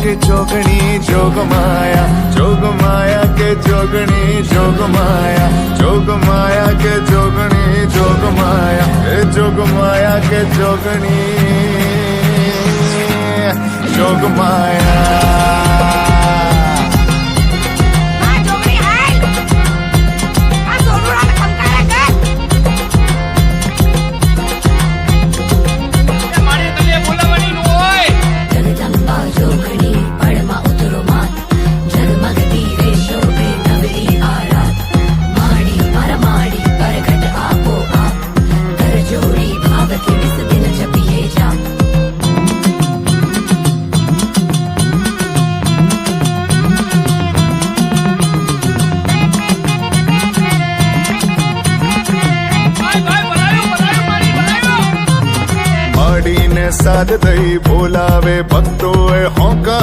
के जोगणी जोग माया के जोगणी जोग माया के जोगणी जोग माया के जोगणी जोग माया સાદ થઈ બોલાવે ભક્તોએ હોંકા